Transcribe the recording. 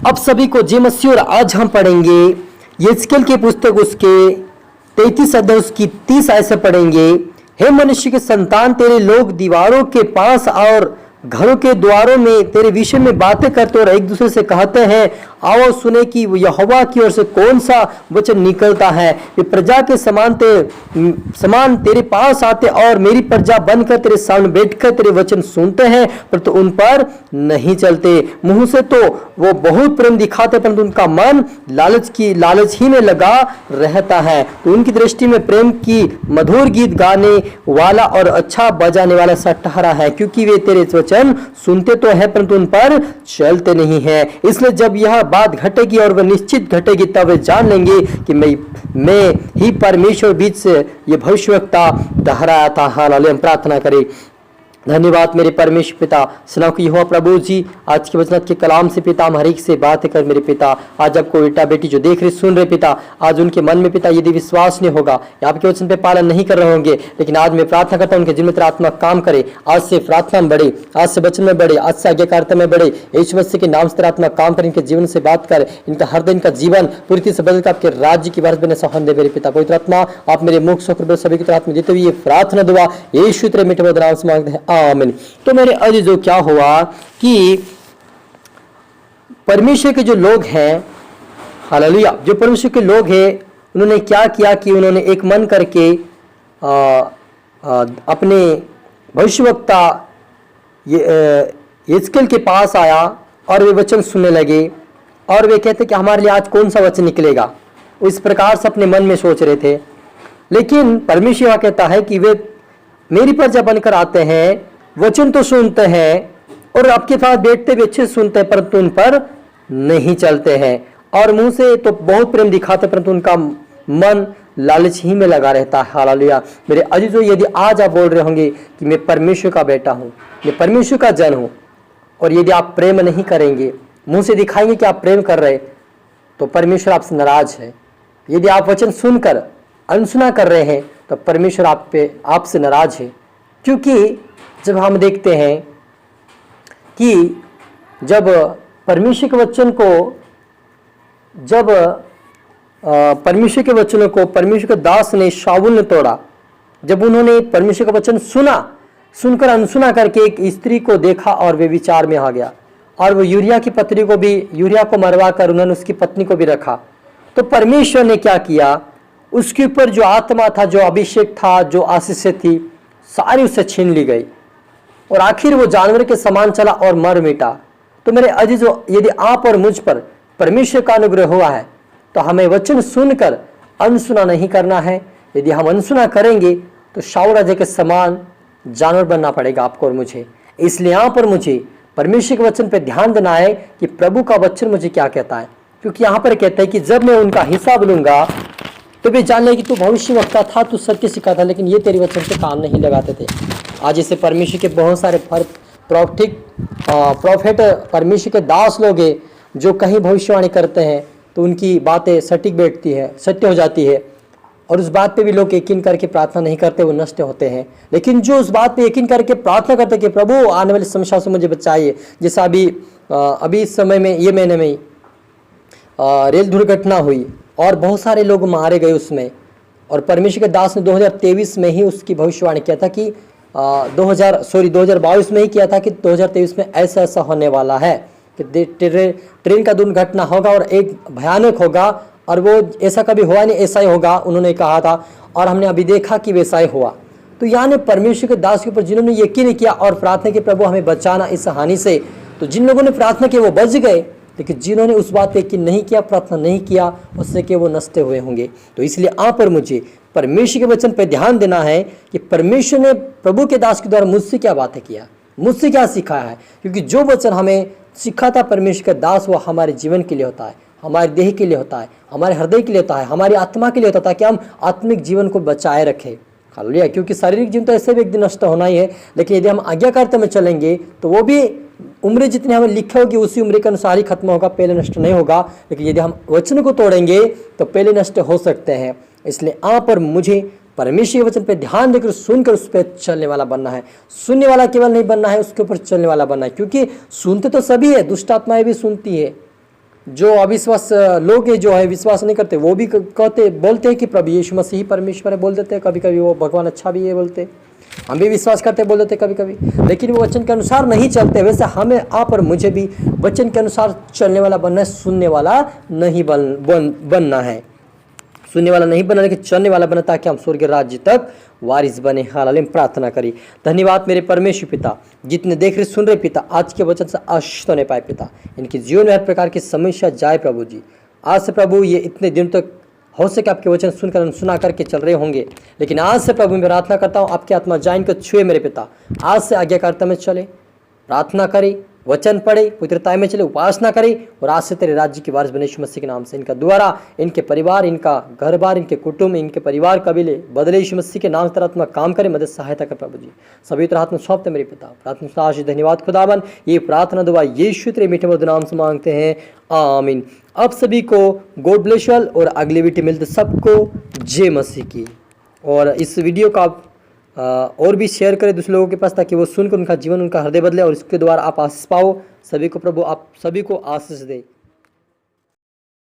अब सभी को जय मसीह। और आज हम पढ़ेंगे यहेजकेल की पुस्तक उसके 33 अध्याय उसकी 30 आयत से पढ़ेंगे। हे मनुष्य के संतान, तेरे लोग दीवारों के पास और घरों के द्वारों में तेरे विषय में बातें करते और एक दूसरे से कहते हैं, आओ सुने कि यहोवा की ओर से कौन सा वचन निकलता है। ये प्रजा के समान तेरे पास आते और मेरी प्रजा बनकर तेरे सामने बैठकर तेरे वचन सुनते हैं, परंतु उन पर नहीं चलते। मुंह से तो वो बहुत प्रेम दिखाते, परंतु उनका मन लालच ही में लगा रहता है। तो उनकी दृष्टि में प्रेम की मधुर गीत गाने वाला और अच्छा बजाने वाला सा ठहरा है, क्योंकि वे तेरे वचन सुनते तो है परंतु उन पर चलते नहीं है। इसलिए जब यह बात घटेगी और वह निश्चित घटेगी, तब वे जान लेंगे कि मैं ही परमेश्वर बीच से ये भविष्यवक्ता दोहराया था। हालेलुया। हम प्रार्थना करें। धन्यवाद मेरे परमेश्वर पिता, सुनाओ कि यहोवा प्रभु जी आज के वचन के कलाम से पिता हम हर एक से बात कर मेरे पिता। आज आपको बेटा बेटी जो देख रहे सुन रहे पिता, आज उनके मन में पिता यदि विश्वास नहीं होगा, आपके वचन पे पालन नहीं कर रहे होंगे, लेकिन आज मैं प्रार्थना करता हूँ उनके जिनमें तेरा आत्मा काम करे। आज से प्रार्थना में बढ़े, आज से वचन में बढ़े, आज से आज्ञाकारिता में बढ़े। यीशु मसीह के नाम से तेरा आत्मा काम कर, इनके जीवन से बात कर, इनका हर दिन का जीवन पूरी तरह से बदल कर आपके राज्य की वारिस बनने सहन दे मेरे पिता। पवित्र आत्मा आप मेरे मुख शोकर सभी की तरह देते हुए ये प्रार्थना दुआ यीशु तेरे मीठे मधुर नाम से मांगते हैं, आमीन। तो मेरे अजीजों, क्या हुआ कि परमेश्वर के जो लोग हैं, हालेलुया, जो परमेश्वर के लोग हैं, उन्होंने क्या किया कि उन्होंने एक मन करके अपने भविष्यवक्ता यहेजकेल के पास आया और वे वचन सुनने लगे और वे कहते कि हमारे लिए आज कौन सा वचन निकलेगा। इस प्रकार से अपने मन में सोच रहे थे। लेकिन परमेश्वर कहता है कि वे मेरी प्रजा बनकर आते हैं, वचन तो सुनते हैं और आपके पास बैठते भी अच्छे सुनते हैं, परंतु उन पर नहीं चलते हैं। और मुंह से तो बहुत प्रेम दिखाते, परंतु उनका मन लालच ही में लगा रहता है। हालेलुया। मेरे अजीजों, यदि आज आप बोल रहे होंगे कि मैं परमेश्वर का बेटा हूं, मैं परमेश्वर का जन हूं, और यदि आप प्रेम नहीं करेंगे, मुंह से दिखाएंगे कि आप प्रेम कर रहे, तो परमेश्वर आपसे नाराज है। यदि आप वचन सुनकर अनसुना कर रहे हैं, तो परमेश्वर आपसे नाराज है। क्योंकि जब हम देखते हैं कि जब परमेश्वर के वचनों को परमेश्वर के दास ने शाऊल ने तोड़ा, जब उन्होंने परमेश्वर का वचन सुनकर अनसुना करके एक स्त्री को देखा और वे विचार में आ गया, और वो यूरिया को मरवा कर उन्होंने उसकी पत्नी को भी रखा। तो परमेश्वर ने क्या किया, उसके ऊपर जो आत्मा था, जो अभिषेक था, जो आशीष थी, सारी उससे छीन ली गई और आखिर वो जानवर के समान चला और मर मिटा। तो मेरे अजीजों, यदि आप और मुझ पर परमेश्वर का अनुग्रह हुआ है, तो हमें वचन सुनकर अनसुना नहीं करना है। यदि हम अनसुना करेंगे तो शाऊल राजा के समान जानवर बनना पड़ेगा आपको और मुझे। इसलिए यहाँ पर मुझे परमेश्वर के वचन पर ध्यान देना है कि प्रभु का वचन मुझे क्या कहता है। क्योंकि यहाँ पर कहता है कि जब मैं उनका हिसाब लूंगा तो वे जान लेंगे कि तू भविष्यवक्ता था, तू सत्य सिखाता था, लेकिन ये तेरे वचन पे काम नहीं लगाते थे। आज ऐसे परमेश्वर के बहुत सारे प्रॉफिट परमेश्वर के दास लोग हैं जो कहीं भविष्यवाणी करते हैं तो उनकी बातें सटीक बैठती है, सत्य हो जाती है, और उस बात पे भी लोग यकीन करके प्रार्थना नहीं करते, वो नष्ट होते हैं। लेकिन जो उस बात पे यकीन करके प्रार्थना करते कि प्रभु आने वाली समस्या से मुझे बचाइए, जैसा अभी इस समय में, ये महीने में रेल दुर्घटना हुई और बहुत सारे लोग मारे गए उसमें, और परमेश्वर के दास ने 2023 में ही उसकी भविष्यवाणी किया था कि 2022 में ही किया था कि 2023 में ऐसा ऐसा होने वाला है कि ट्रेन का दुर्घटना होगा और एक भयानक होगा, और वो ऐसा कभी हुआ नहीं, ऐसा ही होगा उन्होंने कहा था, और हमने अभी देखा कि वैसा ही हुआ। तो यानी परमेश्वर के दास के ऊपर जिन्होंने यकीन किया और प्रार्थना की प्रभु हमें बचाना इस हानि से, तो जिन लोगों ने प्रार्थना की वो बच गए, लेकिन जिन्होंने उस बात पे यकीन नहीं किया, प्रार्थना नहीं किया, उससे कि वो नष्ट हुए होंगे। तो इसलिए आप पर मुझे परमेश्वर के वचन पर ध्यान देना है कि परमेश्वर ने प्रभु के दास के द्वारा मुझसे क्या बातें किया, मुझसे क्या सिखाया है। क्योंकि जो वचन हमें सिखाता परमेश्वर का दास, वो हमारे जीवन के लिए होता है, हमारे देह के लिए होता है, हमारे हृदय के लिए होता है, हमारी आत्मा के लिए होता है, कि हम आत्मिक जीवन को बचाए रखें। हालेलुया। क्योंकि शारीरिक जीवन तो ऐसे भी एक दिन नष्ट होना ही है, लेकिन यदि हम आज्ञाकारिता में चलेंगे तो वो भी उम्र जितनी हमें लिखी होगी उसी उम्र के अनुसार ही खत्म होगा, पहले नष्ट नहीं होगा। लेकिन यदि हम वचन को तोड़ेंगे तो पहले नष्ट हो सकते हैं। इसलिए आप और मुझे परमेश्वर के वचन पे ध्यान देकर सुनकर उस पर चलने वाला बनना है। सुनने वाला केवल नहीं बनना है, उसके ऊपर चलने वाला बनना है। क्योंकि सुनते तो सभी है, दुष्ट आत्माएं भी सुनती है, जो अविश्वास लोग हैं जो है विश्वास नहीं करते, वो भी कहते बोलते हैं कि प्रभु यीशु मसीह ही परमेश्वर है, बोल देते हैं। कभी कभी वो भगवान अच्छा भी है बोलते, हम भी विश्वास करते बोल देते कभी कभी, लेकिन वो वचन के अनुसार नहीं चलते। वैसे हमें आप और मुझे भी वचन के अनुसार चलने वाला बनना है, सुनने वाला नहीं बनना है, सुनने वाला नहीं बनना, लेकिन चलने वाला बनना, ताकि हम स्वर्ग राज्य तक वारिस बने। हालेलुया। प्रार्थना करी। धन्यवाद मेरे परमेश्वर पिता, जितने देख रहे सुन रहे पिता, आज के वचन से आशीष होने पाए पिता, इनके जीवन में हर प्रकार की समस्या जाए प्रभु जी। आज से प्रभु ये इतने दिन तक हो सके आपके वचन सुनकर सुना करके चल रहे होंगे, लेकिन आज से प्रभु मैं प्रार्थना करता हूँ आपकी आत्मा जाइन को छुए मेरे पिता, आज से आज्ञाकारिता में चले, प्रार्थना करें, वचन पढ़े, पवित्रता में चले, उपासना करें, और आज से तेरे राज्य की वारिस बने यीशु मसीह के नाम से। इनका द्वारा, इनके परिवार, इनका घर बार, इनके कुटुंब, इनके परिवार कबीले बदले यीशु मसीह के नाम से। तेरा आत्मा काम करे, मदद सहायता कर प्रभु जी। सभी तेरा हाथ में सौंपते मेरे पिता। प्रार्थना आशीष धन्यवाद खुदावन, ये प्रार्थना दुआ यीशु तेरे मीठे मधुर नाम से मांगते हैं, आमीन। अब सभी को गॉड ब्लेस यू ऑल, और अगली वीडियो मिलते सबको जय मसीह की। और इस वीडियो का आप और भी शेयर करें दूसरे लोगों के पास, ताकि वो सुनकर उनका जीवन, उनका हृदय बदले, और इसके द्वारा आप आशीष पाओ। सभी को प्रभु आप सभी को आशीष दे।